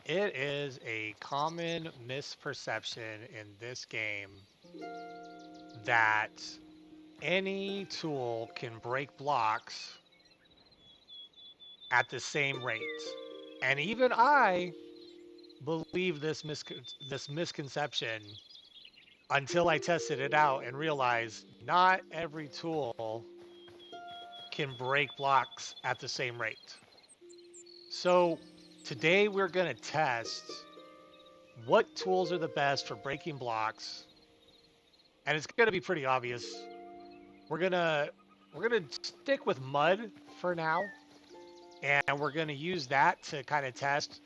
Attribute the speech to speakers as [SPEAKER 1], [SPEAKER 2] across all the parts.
[SPEAKER 1] It is a common misperception in this game that any tool can break blocks at the same rate. And even I believe this misconception until I tested it out and realized not every tool can break blocks at the same rate. So today we're going to test what tools are the best for breaking blocks, and it's going to be pretty obvious. We're going to we're going to stick with mud for now, and we're going to use that to kind of test,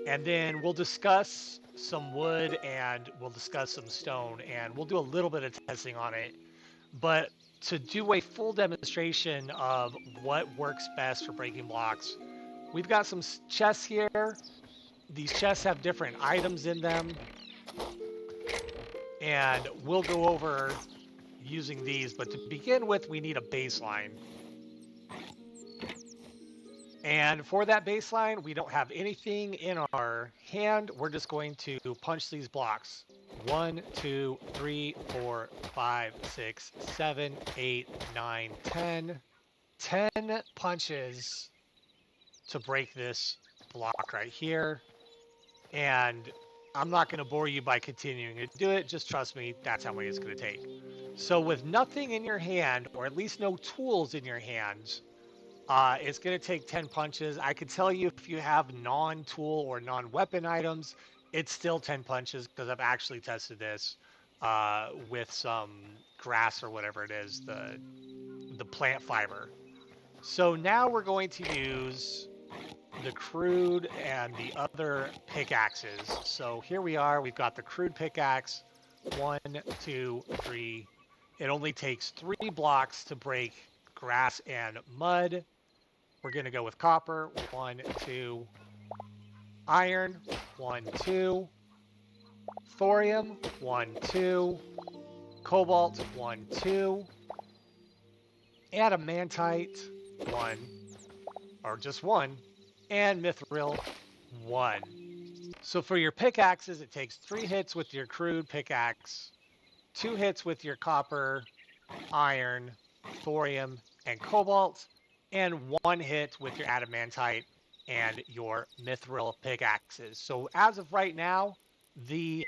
[SPEAKER 1] and then we'll discuss some wood and we'll discuss some stone, and we'll do a little bit of testing on it. But to do a full demonstration of what works best for breaking blocks, we've got some chests here. These chests have different items in them, and we'll go over using these. But to begin with, we need a baseline. And for that baseline, we don't have anything in our hand. We're just going to punch these blocks. 1, 2, 3, 4, 5, 6, 7, 8, 9, 10. 10 punches to break this block right here. And I'm not going to bore you by continuing to do it. Just trust me, that's how many it's going to take. So with nothing in your hand, or at least no tools in your hands, it's going to take 10 punches. I can tell you if you have non-tool or non-weapon items, it's still 10 punches because I've actually tested this with some grass or whatever it is, the plant fiber. So now we're going to use the crude and the other pickaxes. So here we are. We've got the crude pickaxe. 1, 2, 3. It only takes 3 blocks to break grass and mud. We're going to go with copper. 1, 2. Iron. 1, 2. Thorium. 1, 2. Cobalt. 1, 2. Adamantite. 1. Or just 1. And mithril. 1. So for your pickaxes, it takes 3 hits with your crude pickaxe, 2 hits with your copper, iron, thorium, and cobalt, and 1 hit with your adamantite and your mithril pickaxes. So as of right now, the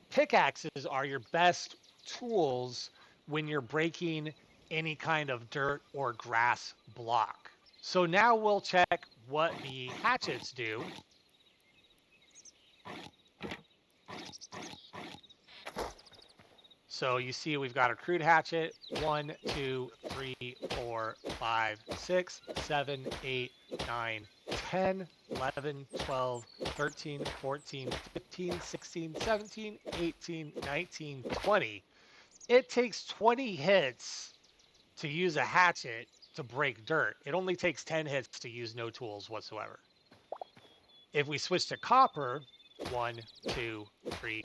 [SPEAKER 1] pickaxes are your best tools when you're breaking any kind of dirt or grass block. So now we'll check what the hatchets do. So you see we've got a crude hatchet. 1, 2, 3, 4, 5, 6, 7, 8, 9, 10, 11, 12, 13, 14, 15, 16, 17, 18, 19, 20. It takes 20 hits to use a hatchet to break dirt. It only takes 10 hits to use no tools whatsoever. If we switch to copper, 1, 2, 3,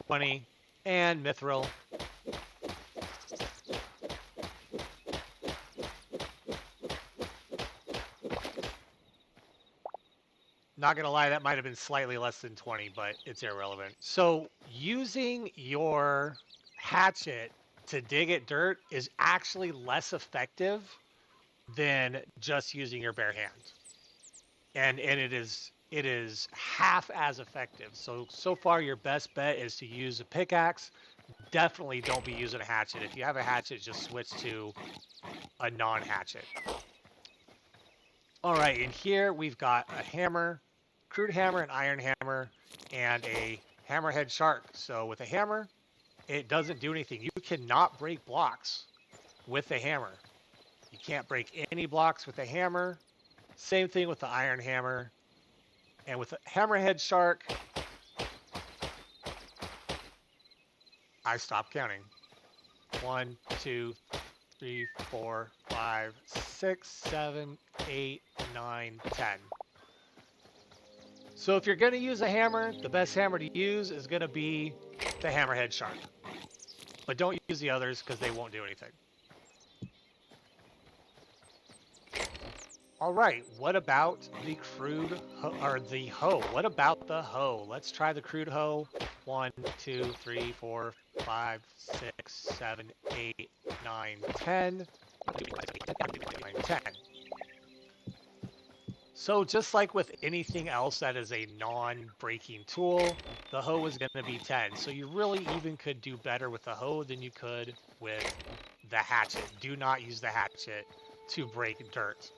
[SPEAKER 1] 20, and mithril. Not gonna lie, that might have been slightly less than 20, but it's irrelevant. So using your hatchet to dig at dirt is actually less effective than just using your bare hand. And it is half as effective. So far your best bet is to use a pickaxe. Definitely don't be using a hatchet. If you have a hatchet, just switch to a non-hatchet. All right, in here we've got a hammer, crude hammer, an iron hammer, and a hammerhead shark. So with a hammer, it doesn't do anything. You cannot break blocks with a hammer. You can't break any blocks with a hammer. Same thing with the iron hammer. And with a hammerhead shark, I stopped counting. 1, 2, 3, 4, 5, 6, 7, 8, 9, 10. So if you're going to use a hammer, the best hammer to use is going to be the hammerhead shark. But don't use the others because they won't do anything. All right, what about the crude or the hoe? What about the hoe? Let's try the crude hoe. 1, 2, 3, 4, 5, 6, 7, 8, 9, 10. 9, 10. So just like with anything else that is a non-breaking tool, the hoe is going to be 10. So you really even could do better with the hoe than you could with the hatchet. Do not use the hatchet to break dirt.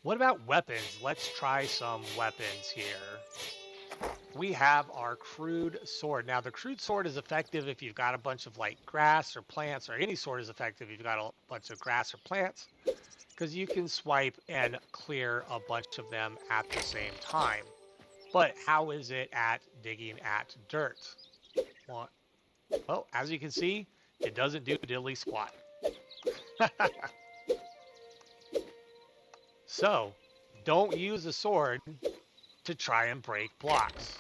[SPEAKER 1] What about weapons? Let's try some weapons here. We have our crude sword. Now the crude sword is effective if you've got a bunch of like grass or plants, or any sword is effective if you've got a bunch of grass or plants, because you can swipe and clear a bunch of them at the same time. But how is it at digging at dirt? Well, as you can see, it doesn't do diddly squat. So, don't use a sword to try and break blocks,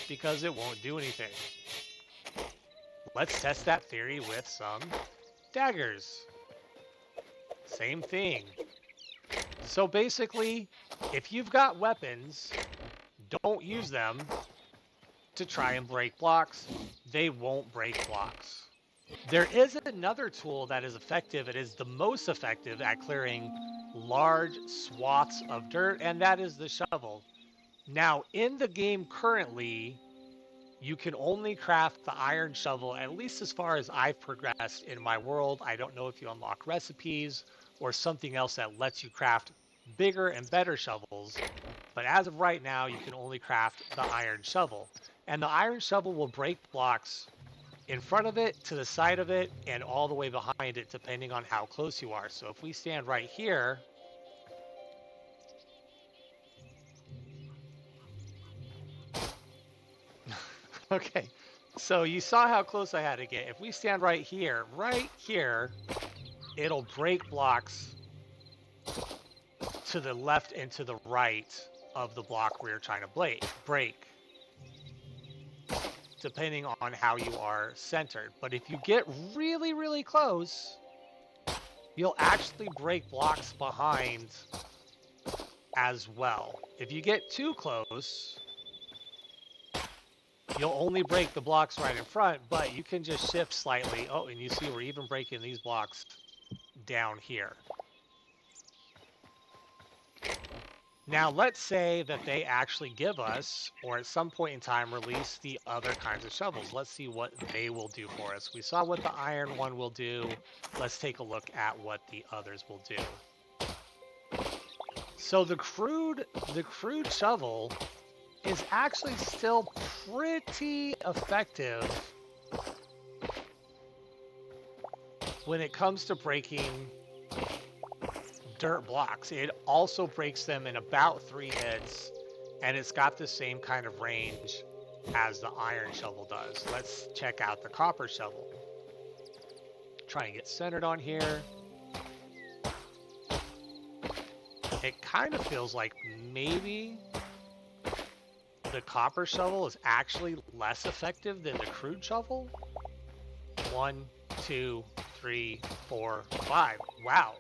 [SPEAKER 1] because it won't do anything. Let's test that theory with some daggers. Same thing. So basically, if you've got weapons, don't use them to try and break blocks. They won't break blocks. There is another tool that is effective. It is the most effective at clearing large swaths of dirt, and that is the shovel. Now, in the game currently, you can only craft the iron shovel, at least as far as I've progressed in my world. I don't know if you unlock recipes or something else that lets you craft bigger and better shovels, but as of right now, you can only craft the iron shovel. And the iron shovel will break blocks in front of it, to the side of it, and all the way behind it, depending on how close you are. So if we stand right here, okay, so you saw how close I had to get. If we stand right here, it'll break blocks to the left and to the right of the block we're trying to break, depending on how you are centered. But if you get really, really close, you'll actually break blocks behind as well. If you get too close, you'll only break the blocks right in front, but you can just shift slightly. Oh, and you see we're even breaking these blocks down here. Now, let's say that they actually give us, or at some point in time, release the other kinds of shovels. Let's see what they will do for us. We saw what the iron one will do. Let's take a look at what the others will do. So the crude shovel is actually still pretty effective when it comes to breaking dirt blocks. It also breaks them in about 3 hits, and it's got the same kind of range as the iron shovel does. Let's check out the copper shovel. Try and get centered on here. It kind of feels like maybe the copper shovel is actually less effective than the crude shovel. 1, 2, 3, 4, 5. Wow.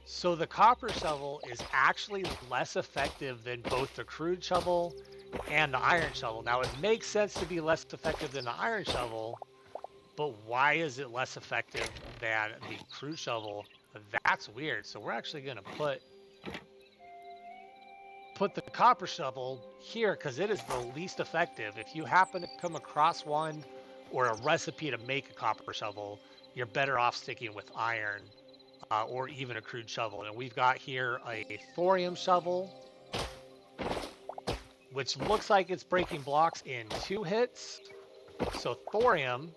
[SPEAKER 1] So the copper shovel is actually less effective than both the crude shovel and the iron shovel. Now, it makes sense to be less effective than the iron shovel, but why is it less effective than the crude shovel? That's weird. So we're actually going to put the copper shovel here because it is the least effective. If you happen to come across one or a recipe to make a copper shovel, you're better off sticking with iron. Or even a crude shovel. And we've got here a thorium shovel, which looks like it's breaking blocks in 2 hits. So thorium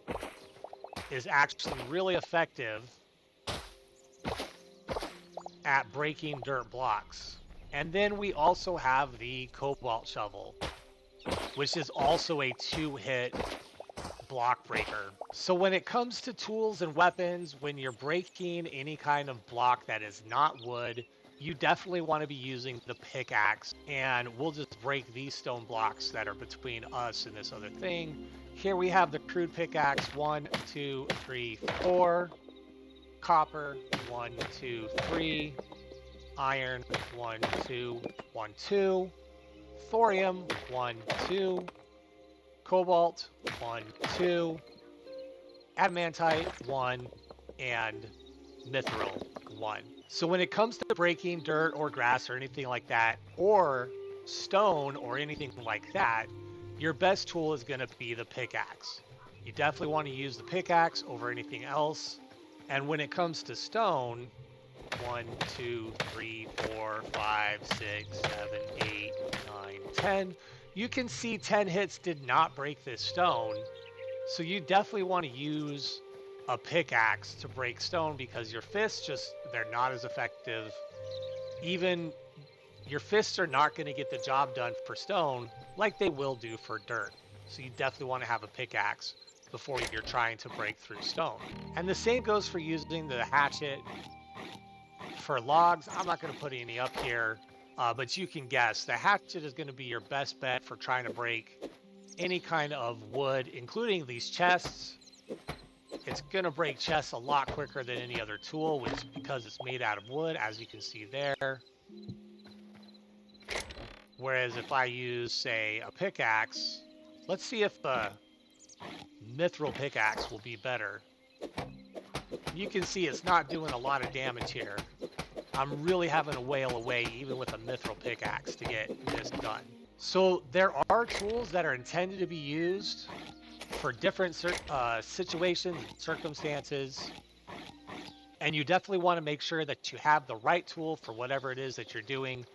[SPEAKER 1] is actually really effective at breaking dirt blocks. And then we also have the cobalt shovel, which is also a 2-hit block breaker. So when it comes to tools and weapons, when you're breaking any kind of block that is not wood, you definitely want to be using the pickaxe. And we'll just break these stone blocks that are between us and this other thing. Here we have the crude pickaxe. 1, 2, 3, 4. Copper. 1, 2, 3. iron, 1, 2, 1, 2, thorium, 1, 2, cobalt, 1, 2, adamantite, 1, and mithril, 1. So when it comes to breaking dirt or grass or anything like that, or stone or anything like that, your best tool is going to be the pickaxe. You definitely want to use the pickaxe over anything else. And when it comes to stone, 1, 2, 3, 4, 5, 6, 7, 8, 9, 10. You can see 10 hits did not break this stone. So you definitely want to use a pickaxe to break stone because your fists they're not as effective. Even your fists are not going to get the job done for stone like they will do for dirt. So you definitely want to have a pickaxe before you're trying to break through stone. And the same goes for using the hatchet for logs. I'm not going to put any up here, but you can guess the hatchet is going to be your best bet for trying to break any kind of wood, including these chests. It's going to break chests a lot quicker than any other tool, which because it's made out of wood, as you can see there. Whereas if I use, say, a pickaxe, let's see if the mithril pickaxe will be better. You can see it's not doing a lot of damage here. I'm really having to wail away even with a mithril pickaxe to get this done. So there are tools that are intended to be used for different situations and circumstances. And you definitely want to make sure that you have the right tool for whatever it is that you're doing.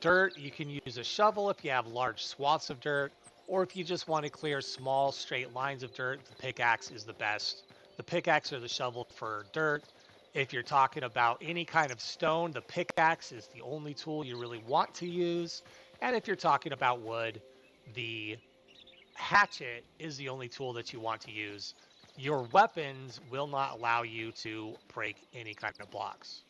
[SPEAKER 1] Dirt, you can use a shovel if you have large swaths of dirt, or if you just want to clear small straight lines of dirt, the pickaxe is the best. The pickaxe or the shovel for dirt. If you're talking about any kind of stone, the pickaxe is the only tool you really want to use. And if you're talking about wood, the hatchet is the only tool that you want to use. Your weapons will not allow you to break any kind of blocks.